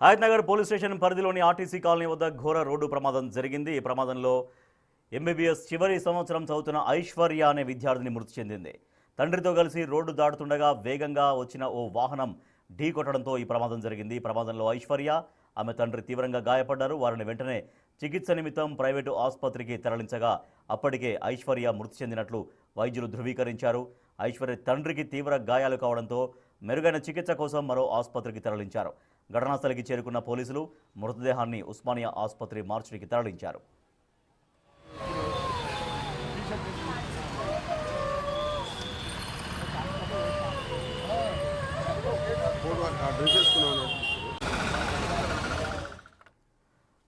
Hayathnagar police station పరిధిలోని RTC colony వద్ద ఘోర రోడ్డు ప్రమాదం జరిగింది. ఈ ప్రమాదంలో ఎంబీబీఎస్ చివరి సంవత్సరం చదువుతున్న ఐశ్వర్య అనే విద్యార్థిని మృతి చెందింది. తండ్రితో కలిసి రోడ్డు దాటుతుండగా వేగంగా వచ్చిన ఓ వాహనం ఢీకొట్టడంతో ఈ ప్రమాదం జరిగింది. ఈ ప్రమాదంలో ఐశ్వర్య, ఆమె తండ్రి తీవ్రంగా గాయపడ్డారు. వారిని వెంటనే చికిత్స నిమిత్తం ప్రైవేటు ఆసుపత్రికి తరలించగా అప్పటికే ఐశ్వర్య మృతి చెందినట్లు వైద్యులు ధృవీకరించారు. ఐశ్వర్య తండ్రికి తీవ్ర గాయాలు కావడంతో మెరుగైన చికిత్స కోసం మరో ఆసుపత్రికి తరలించారు. ఘటనాస్థలికి చేరుకున్న పోలీసులు మృతదేహాన్ని ఉస్మానియా ఆసుపత్రి మార్చురికి తరలించారు.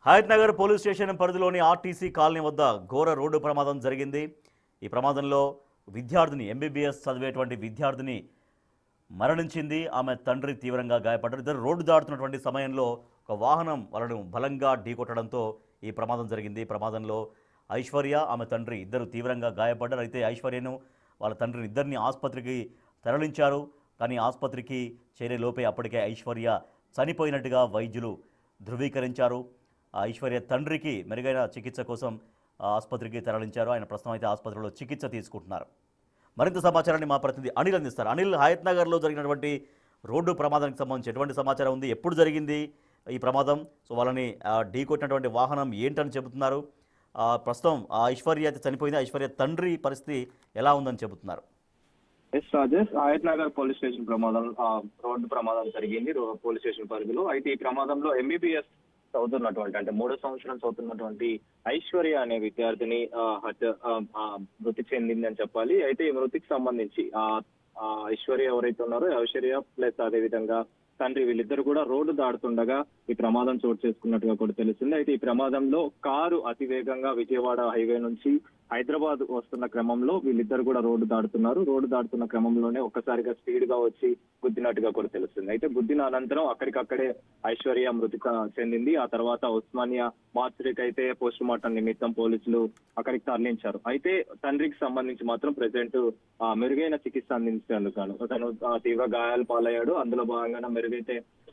హయత్నగర్ పోలీస్ స్టేషన్ పరిధిలోని ఆర్టీసీ కాలనీ వద్ద ఘోర రోడ్డు ప్రమాదం జరిగింది. ఈ ప్రమాదంలో విద్యార్థిని ఎంబీబీఎస్ చదివేటువంటి విద్యార్థిని మరణించింది. ఆమె తండ్రి తీవ్రంగా గాయపడ్డారు. ఇద్దరు రోడ్డు దాటుతున్నటువంటి సమయంలో ఒక వాహనం వాళ్ళను బలంగా ఢీకొట్టడంతో ఈ ప్రమాదం జరిగింది. ప్రమాదంలో ఐశ్వర్య, ఆమె తండ్రి ఇద్దరు తీవ్రంగా గాయపడ్డారు. అయితే ఐశ్వర్యను వాళ్ళ తండ్రిని ఇద్దరిని ఆసుపత్రికి తరలించారు. కానీ ఆసుపత్రికి చేరే లోపే అప్పటికే ఐశ్వర్య చనిపోయినట్టుగా వైద్యులు ధృవీకరించారు. ఐశ్వర్య తండ్రికి మెరుగైన చికిత్స కోసం ఆసుపత్రికి తరలించారు. ఆయన ప్రస్తుతం అయితే ఆసుపత్రిలో చికిత్స తీసుకుంటున్నారు. మరింత సమాచారాన్ని మా ప్రతినిధి అనిల్ అందిస్తారు. అనిల్, హయత్నగర్లో జరిగినటువంటి రోడ్డు ప్రమాదానికి సంబంధించి ఎటువంటి సమాచారం ఉంది? ఎప్పుడు జరిగింది ఈ ప్రమాదం? సో వాళ్ళని ఢీకొట్టినటువంటి వాహనం ఏంటని చెబుతున్నారు? ప్రస్తుతం ఐశ్వర్య అయితే చనిపోయింది. ఐశ్వర్య తండ్రి పరిస్థితి ఎలా ఉందని చెబుతున్నారు? S Rajesh, Hayathnagar police station ప్రమాదం రోడ్డు ప్రమాదం జరిగింది పోలీస్ స్టేషన్ పరిధిలో. అయితే ఈ ప్రమాదంలో ఎంబీబీఎస్ చదువుతున్నటువంటి అంటే 3వ సంవత్సరం చదువుతున్నటువంటి ఐశ్వర్య అనే విద్యార్థిని మృతి చెందింది అని చెప్పాలి. అయితే ఈ మృతికి సంబంధించి ఐశ్వర్య ఎవరైతే ఉన్నారో ఐశ్వర్య ప్లస్ అదే విధంగా తండ్రి వీళ్ళిద్దరు కూడా రోడ్డు దాడుతుండగా ఈ ప్రమాదం చోటు చేసుకున్నట్టుగా కూడా తెలుస్తుంది. అయితే ఈ ప్రమాదంలో కారు అతివేగంగా విజయవాడ హైవే నుంచి హైదరాబాద్ వస్తున్న క్రమంలో వీళ్ళిద్దరు కూడా రోడ్డు దాడుతున్నారు. రోడ్డు దాడుతున్న క్రమంలోనే ఒక్కసారిగా స్పీడ్ గా వచ్చి గుద్దినట్టుగా కూడా తెలుస్తుంది. అయితే గుద్దిన అనంతరం అక్కడికక్కడే ఐశ్వర్య మృతి చెందింది. ఆ తర్వాత ఉస్మానియా మార్చురికి అయితే పోస్ట్ మార్టం నిమిత్తం పోలీసులు అక్కడికి తరలించారు. అయితే తండ్రికి సంబంధించి మాత్రం ప్రెసెంట్ మెరుగైన చికిత్స అందించేందుకు గాను తను తీవ్ర గాయాలు పాలయ్యాడు. అందులో భాగంగా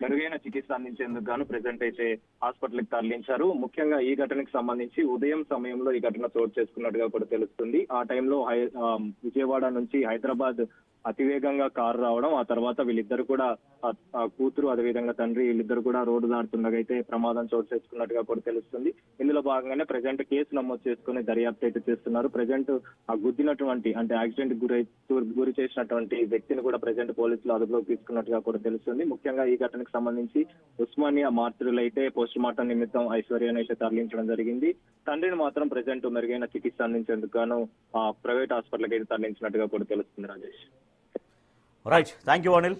మెరుగైన చికిత్స అందించేందుకు గాను ప్రెసెంట్ అయితే హాస్పిటల్కి తరలించారు. ముఖ్యంగా ఈ ఘటనకు సంబంధించి ఉదయం సమయంలో ఈ ఘటన చోటు చేసుకున్నట్టుగా కూడా తెలుస్తుంది. ఆ టైంలో విజయవాడ నుంచి హైదరాబాద్ అతివేగంగా కారు రావడం, ఆ తర్వాత వీళ్ళిద్దరు కూడా కూతురు అదేవిధంగా తండ్రి వీళ్ళిద్దరు కూడా రోడ్డు దాటుతుండగా అయితే ప్రమాదం చోటు చేసుకున్నట్టుగా కూడా తెలుస్తుంది. ఇందులో భాగంగానే ప్రజెంట్ కేసు నమోదు చేసుకుని దర్యాప్తు అయితే చేస్తున్నారు. ప్రజెంట్ ఆ గుద్దినటువంటి అంటే యాక్సిడెంట్ గురి చేసినటువంటి వ్యక్తిని కూడా ప్రజెంట్ పోలీసులు అదుపులోకి తీసుకున్నట్టుగా కూడా తెలుస్తుంది. ముఖ్యంగా ఈ ఘటనకు సంబంధించి ఉస్మానియా మార్చులు అయితే పోస్ట్ మార్టం నిమిత్తం ఐశ్వర్యను అయితే తరలించడం జరిగింది. తండ్రిని మాత్రం ప్రజెంట్ మెరుగైన చికిత్స అందించేందుకు గాను ప్రైవేట్ హాస్పిటల్కి అయితే తరలించినట్టుగా కూడా తెలుస్తుంది. Rajesh, right, thank you Anil.